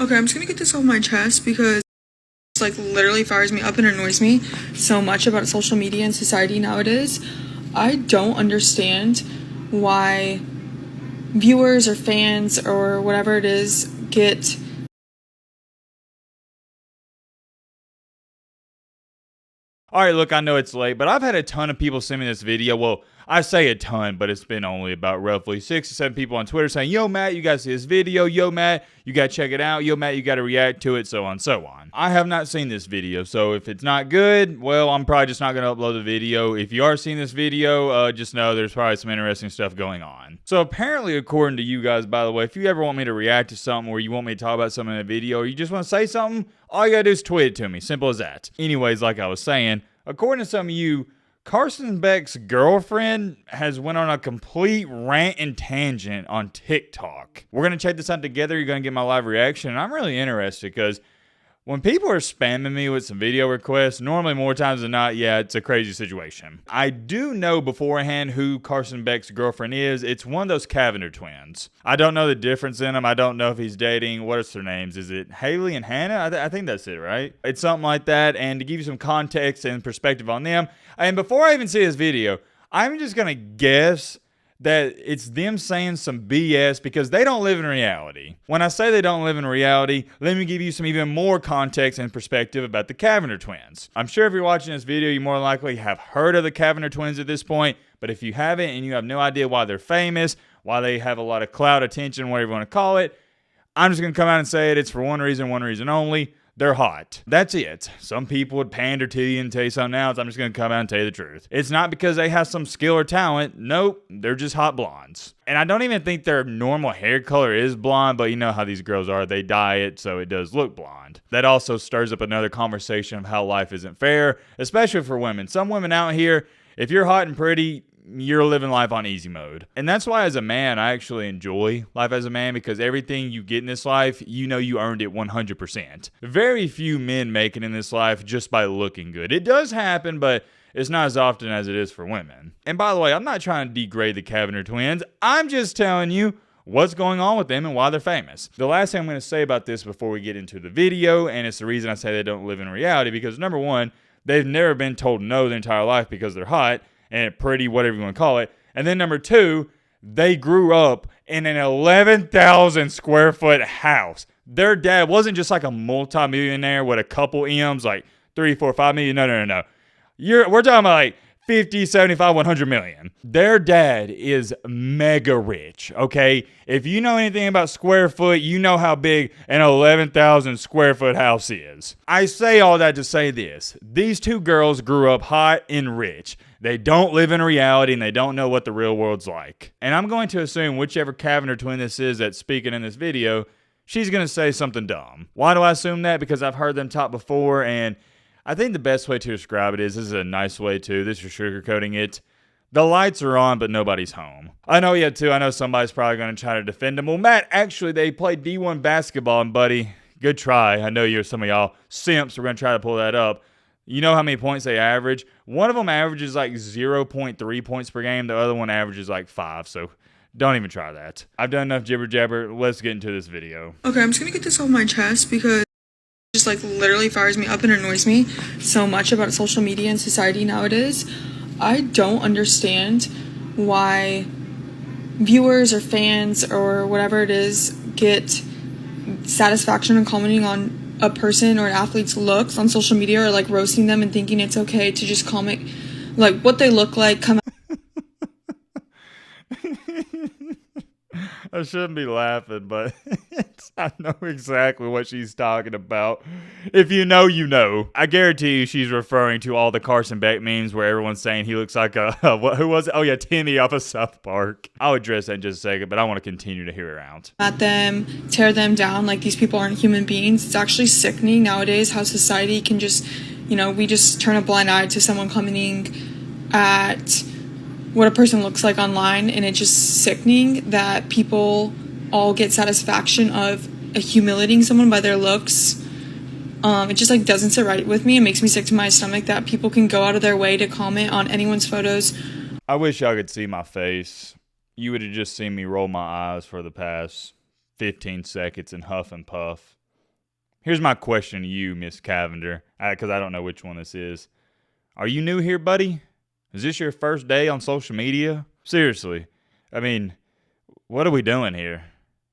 Okay, I'm just gonna get this off my chest because it's like literally fires me up and annoys me so much about social media and society nowadays. I don't understand why viewers or fans or whatever it is get All right, look, I know it's late, but I've had a ton of people send me this video. Well, I say a ton, but it's been only about roughly 6 to 7 people on Twitter saying, yo, Matt, you got to see this video. Yo, Matt, you got to check it out. Yo, Matt, you got to react to it, so on and so on. I have not seen this video, so if it's not good, well, I'm probably just not going to upload the video. If you are seeing this video, just know there's probably some interesting stuff going on. So apparently, according to you guys, by the way, if you ever want me to react to something or you want me to talk about something in a video or you just want to say something, all you got to do is tweet it to me. Simple as that. Anyways, like I was saying, according to some of you, Carson Beck's girlfriend has went on a complete rant and tangent on TikTok. We're going to check this out together. You're going to get my live reaction. And I'm really interested because when people are spamming me with some video requests, normally more times than not, yeah, it's a crazy situation. I do know beforehand who Carson Beck's girlfriend is. It's one of those Cavender twins. I don't know the difference in them. I don't know if he's dating, what is their names? Is it Haley and Hannah? I think that's it, right? It's something like that. And to give you some context and perspective on them, and before I even see this video, I'm just going to guess that it's them saying some BS because they don't live in reality. When I say they don't live in reality, let me give you some even more context and perspective about the Cavender twins. I'm sure if you're watching this video, you more likely have heard of the Cavender twins at this point, but if you haven't and you have no idea why they're famous, why they have a lot of clout, attention, whatever you want to call it, I'm just going to come out and say it. It's for one reason only. They're hot. That's it. Some people would pander to you and tell you something else. I'm just going to come out and tell you the truth. It's not because they have some skill or talent. Nope. They're just hot blondes. And I don't even think their normal hair color is blonde, but you know how these girls are. They dye it so it does look blonde. That also stirs up another conversation of how life isn't fair, especially for women. Some women out here, if you're hot and pretty, you're living life on easy mode. And that's why as a man, I actually enjoy life as a man because everything you get in this life, you know you earned it 100%. Very few men make it in this life just by looking good. It does happen, but it's not as often as it is for women. And by the way, I'm not trying to degrade the Cavender twins. I'm just telling you what's going on with them and why they're famous. The last thing I'm going to say about this before we get into the video, and it's the reason I say they don't live in reality, because number one, they've never been told no their entire life because they're hot and pretty, whatever you want to call it. And then number two, they grew up in an 11,000 square foot house. Their dad wasn't just like a multi-millionaire with a couple M's, like 3, 4, 5 million. No. We're talking about like 50, 75, 100 million. Their dad is mega rich, okay? If you know anything about square foot, you know how big an 11,000 square foot house is. I say all that to say this. These two girls grew up hot and rich. They don't live in reality and they don't know what the real world's like. And I'm going to assume whichever Cavender twin this is that's speaking in this video, she's going to say something dumb. Why do I assume that? Because I've heard them talk before, and I think the best way to describe it is, this is a nice way too, this is sugarcoating it. The lights are on, but nobody's home. I know somebody's probably going to try to defend them. Well, Matt, actually, they played D1 basketball, and buddy, good try. I know some of y'all simps are going to try to pull that up. You know how many points they average? One of them averages like 0.3 points per game. The other one averages like 5, so don't even try that. I've done enough jibber jabber. Let's get into this video. Okay, I'm just going to get this off my chest because it just like literally fires me up and annoys me so much about social media and society nowadays. I don't understand why viewers or fans or whatever it is get satisfaction in commenting on a person or an athlete's looks on social media, or like roasting them and thinking it's okay to just comment like what they look like, come I shouldn't be laughing, but I know exactly what she's talking about. If you know, you know. I guarantee you she's referring to all the Carson Beck memes where everyone's saying he looks like who was it? Oh yeah, Timmy off of South Park. I'll address that in just a second, but I want to continue to hear her out. At them, tear them down like these people aren't human beings. It's actually sickening nowadays how society can just, we just turn a blind eye to someone commenting at what a person looks like online, and it's just sickening that people all get satisfaction of humiliating someone by their looks. It just like doesn't sit right with me. It makes me sick to my stomach that people can go out of their way to comment on anyone's photos. I wish y'all could see my face. You would have just seen me roll my eyes for the past 15 seconds and huff and puff. Here's my question to you, Miss Cavender, because I don't know which one this is. Are you new here, buddy? Is this your first day on social media? Seriously. I mean, what are we doing here?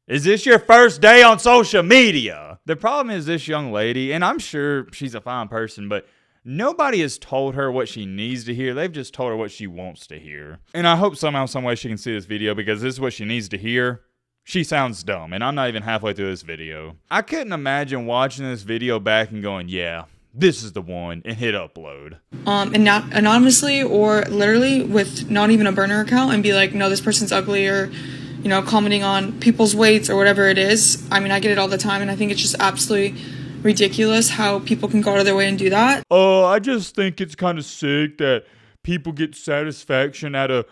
Is this your first day on social media? The problem is this young lady, and I'm sure she's a fine person, but nobody has told her what she needs to hear. They've just told her what she wants to hear. And I hope somehow, some way she can see this video because this is what she needs to hear. She sounds dumb, and I'm not even halfway through this video. I couldn't imagine watching this video back and going, yeah, this is the one, and hit upload. And not anonymously or literally with not even a burner account and be like, no, this person's ugly, or, you know, commenting on people's weights or whatever it is. I mean, I get it all the time, and I think it's just absolutely ridiculous how people can go out of their way and do that. I just think it's kind of sick that people get satisfaction out of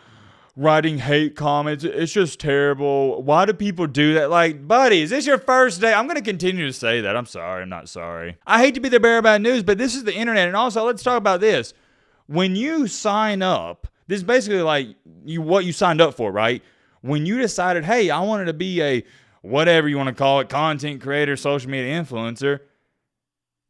writing hate comments. It's just terrible. Why do people do that? Like, buddy, is this your first day? I'm going to continue to say that. I'm sorry. I'm not sorry. I hate to be the bearer of bad news, but this is the internet. And also, let's talk about this. When you sign up, this is basically like what you signed up for, right? When you decided, hey, I wanted to be a whatever you want to call it, content creator, social media influencer,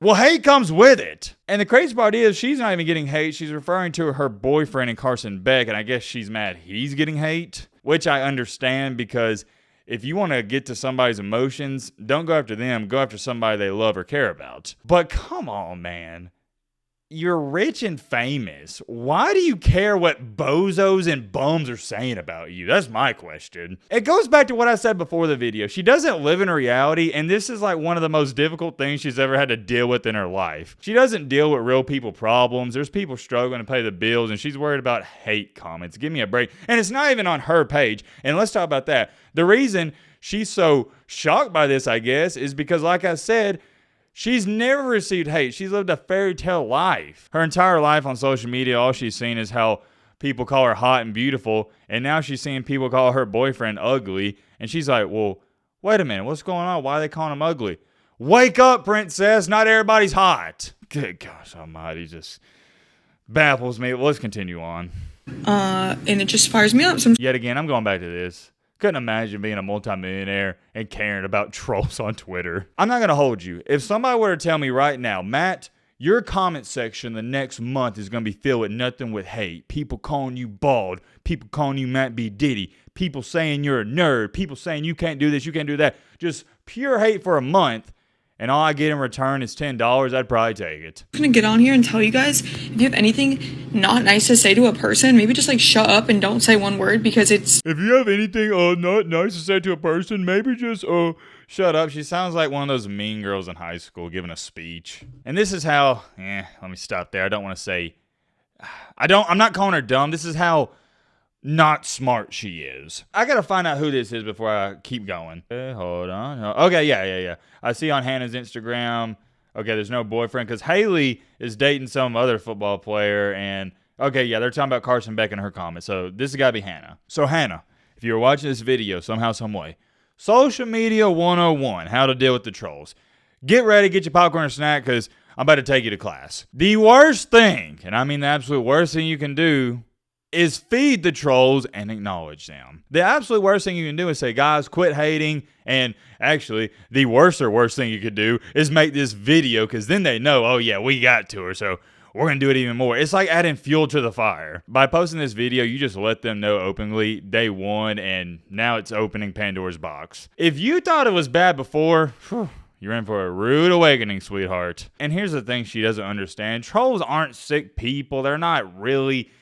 well, hate comes with it. And the crazy part is she's not even getting hate. She's referring to her boyfriend and Carson Beck, and I guess she's mad he's getting hate, which I understand because if you want to get to somebody's emotions, don't go after them. Go after somebody they love or care about. But come on, man. You're rich and famous. Why do you care what bozos and bums are saying about you? That's my question. It goes back to what I said before the video. She doesn't live in reality, and this is like one of the most difficult things she's ever had to deal with in her life. She doesn't deal with real people problems. There's people struggling to pay the bills, and she's worried about hate comments. Give me a break. And it's not even on her page. And let's talk about that. The reason she's so shocked by this, I guess, is because, like I said, she's never received hate. She's lived a fairy tale life. Her entire life on social media, all she's seen is how people call her hot and beautiful. And now she's seeing people call her boyfriend ugly. And she's like, well, wait a minute. What's going on? Why are they calling him ugly? Wake up, princess. Not everybody's hot. Good gosh almighty. Just baffles me. Let's continue on. And it just fires me up. Yet again, I'm going back to this. Couldn't imagine being a multimillionaire and caring about trolls on Twitter. I'm not going to hold you. If somebody were to tell me right now, Matt, your comment section the next month is going to be filled with nothing but hate. People calling you bald. People calling you Matt B. Diddy. People saying you're a nerd. People saying you can't do this, you can't do that. Just pure hate for a month. And all I get in return is $10, I'd probably take it. I'm going to get on here and tell you guys, if you have anything not nice to say to a person, maybe just like shut up and don't say one word because it's... If you have anything not nice to say to a person, maybe just shut up. She sounds like one of those mean girls in high school giving a speech. And this is how, let me stop there. I don't want to say, I'm not calling her dumb. This is how not smart she is. I gotta find out who this is before I keep going. Hold on. Okay, yeah. I see on Hannah's Instagram. Okay, there's no boyfriend because Haley is dating some other football player. And okay, yeah, they're talking about Carson Beck in her comments. So this has got to be Hannah. So Hannah, if you're watching this video somehow, some way, social media 101, how to deal with the trolls. Get ready, get your popcorn and snack because I'm about to take you to class. The worst thing, and I mean the absolute worst thing you can do, is feed the trolls and acknowledge them. The absolute worst thing you can do is say, guys, quit hating. And actually, the worst thing you could do is make this video because then they know, oh yeah, we got to her, so we're going to do it even more. It's like adding fuel to the fire. By posting this video, you just let them know openly they won, and now it's opening Pandora's box. If you thought it was bad before, you're in for a rude awakening, sweetheart. And here's the thing she doesn't understand. Trolls aren't sick people. They're not really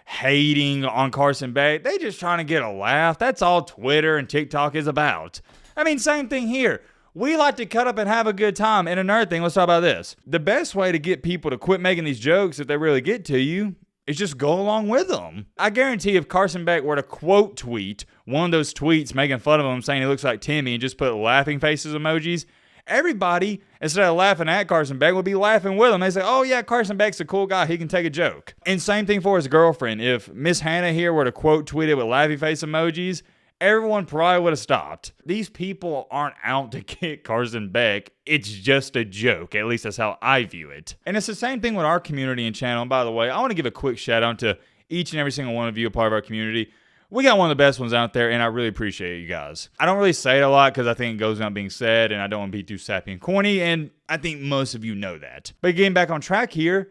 hating on Carson Beck. They just trying to get a laugh. That's all Twitter and TikTok is about. I mean, same thing here. We like to cut up and have a good time. And another thing, let's talk about this. The best way to get people to quit making these jokes if they really get to you is just go along with them. I guarantee if Carson Beck were to quote tweet one of those tweets making fun of him saying he looks like Timmy and just put laughing faces emojis, everybody, instead of laughing at Carson Beck, would be laughing with him. They say, oh yeah, Carson Beck's a cool guy. He can take a joke. And same thing for his girlfriend. If Miss Hannah here were to quote tweet it with laughy face emojis, everyone probably would have stopped. These people aren't out to get Carson Beck. It's just a joke. At least that's how I view it. And it's the same thing with our community and channel. And by the way, I want to give a quick shout out to each and every single one of you, a part of our community. we got one of the best ones out there, and I really appreciate you guys. I don't really say it a lot because I think it goes without being said, and I don't want to be too sappy and corny, and I think most of you know that. But getting back on track here,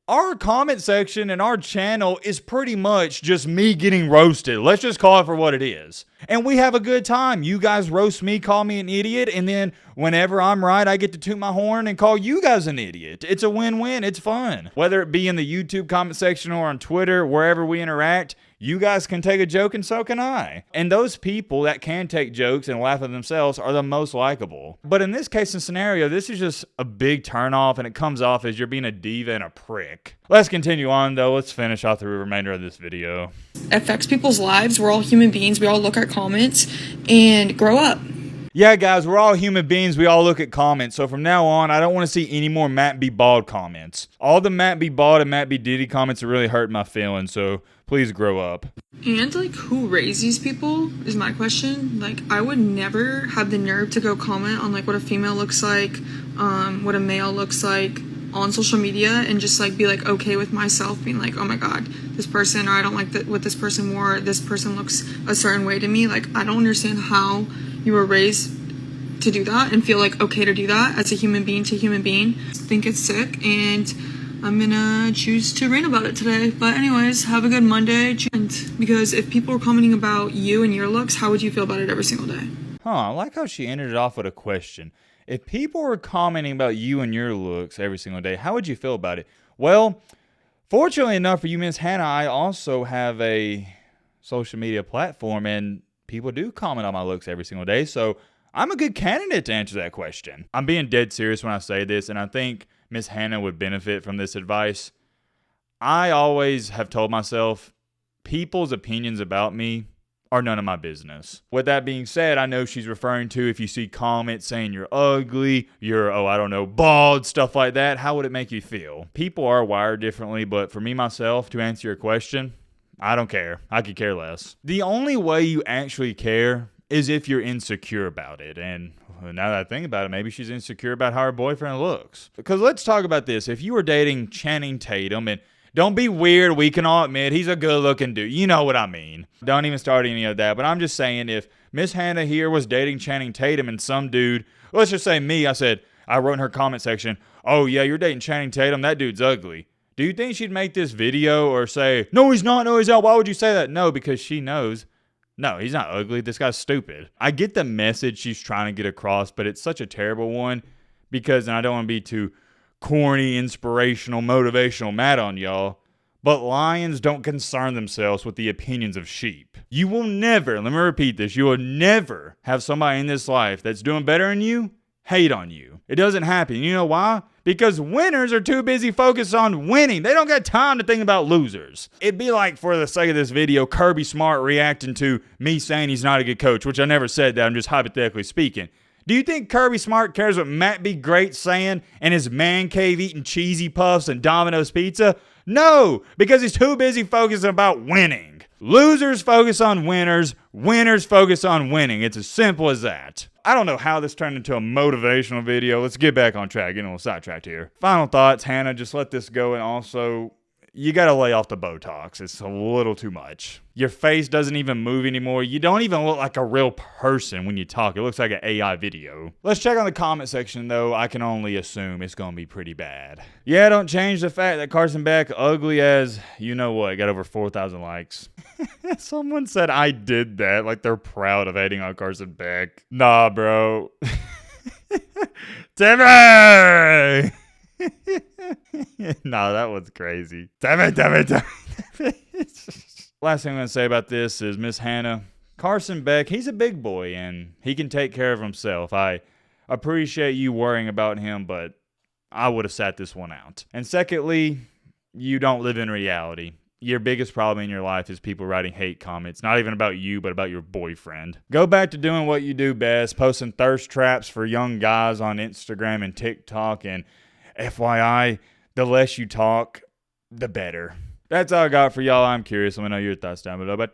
our comment section and our channel is pretty much just me getting roasted. Let's just call it for what it is. And we have a good time. You guys roast me, call me an idiot, and then whenever I'm right, I get to toot my horn and call you guys an idiot. It's a win-win. It's fun. Whether it be in the YouTube comment section or on Twitter, wherever we interact, you guys can take a joke and so can I. And those people that can take jokes and laugh at themselves are the most likable. But in this case and scenario, this is just a big turnoff, and it comes off as you're being a diva and a prick. Let's continue on though. Let's finish off the remainder of this video. It affects people's lives. We're all human beings. We all look at comments and grow up. Yeah, guys, we're all human beings. We all look at comments. So from now on, I don't want to see any more Matt B. Bald comments. All the Matt B. Bald and Matt B. Diddy comments are really hurting my feelings. So please grow up. And, like, who raised these people is my question. Like, I would never have the nerve to go comment on, like, what a female looks like, what a male looks like on social media and just, like, be, like, okay with myself being like, oh, my God, this person, or I don't like what this person wore, this person looks a certain way to me. Like, I don't understand how you were raised to do that and feel, like, okay to do that as a human being to human being. I think it's sick, and I'm gonna choose to rant about it today. But anyways, have a good Monday. And because if people were commenting about you and your looks, how would you feel about it every single day? I like how she ended it off with a question. If people were commenting about you and your looks every single day, how would you feel about it? Well, fortunately enough for you, Miss Hannah, I also have a social media platform, and people do comment on my looks every single day. So I'm a good candidate to answer that question. I'm being dead serious when I say this, and I think Miss Hannah would benefit from this advice. I always have told myself people's opinions about me are none of my business. With that being said, I know she's referring to if you see comments saying you're ugly, you're, bald, stuff like that, how would it make you feel? People are wired differently, but for me, myself, to answer your question, I don't care. I could care less. The only way you actually care is if you're insecure about it. And now that I think about it, maybe she's insecure about how her boyfriend looks. Because let's talk about this. If you were dating Channing Tatum, and don't be weird, we can all admit he's a good-looking dude. You know what I mean. Don't even start any of that. But I'm just saying, if Miss Hannah here was dating Channing Tatum and some dude, let's just say me, I wrote in her comment section, oh yeah, you're dating Channing Tatum, that dude's ugly. Do you think she'd make this video or say, no, he's not, why would you say that? No, because she knows, no, he's not ugly, this guy's stupid. I get the message she's trying to get across, but it's such a terrible one because, and I don't want to be too corny, inspirational, motivational mad on y'all, but lions don't concern themselves with the opinions of sheep. You will never, let me repeat this, you will never have somebody in this life that's doing better than you hate on you. It doesn't happen. You know why? Because winners are too busy focused on winning. They don't got time to think about losers. It'd be like, for the sake of this video, Kirby Smart reacting to me saying he's not a good coach, which I never said that, I'm just hypothetically speaking. Do you think Kirby Smart cares what Matt B. Great's saying in his man cave eating cheesy puffs and Domino's pizza? No, because he's too busy focusing about winning. Losers focus on winners. Winners focus on winning. It's as simple as that. I don't know how this turned into a motivational video. Let's get back on track. Getting a little sidetracked here. Final thoughts, Hannah. Just let this go. And also, you got to lay off the Botox. It's a little too much. Your face doesn't even move anymore. You don't even look like a real person when you talk. It looks like an AI video. Let's check on the comment section, though. I can only assume it's going to be pretty bad. Yeah, don't change the fact that Carson Beck, ugly as you know what, got over 4,000 likes. Someone said I did that. Like they're proud of hating on Carson Beck. Nah, bro. Timmy! Nah, that was crazy. Damn it. Last thing I'm going to say about this is Miss Hannah. Carson Beck, he's a big boy and he can take care of himself. I appreciate you worrying about him, but I would have sat this one out. And secondly, you don't live in reality. Your biggest problem in your life is people writing hate comments, not even about you, but about your boyfriend. Go back to doing what you do best, posting thirst traps for young guys on Instagram and TikTok, and FYI, the less you talk, the better. That's all I got for y'all. I'm curious. Let me know your thoughts down below. But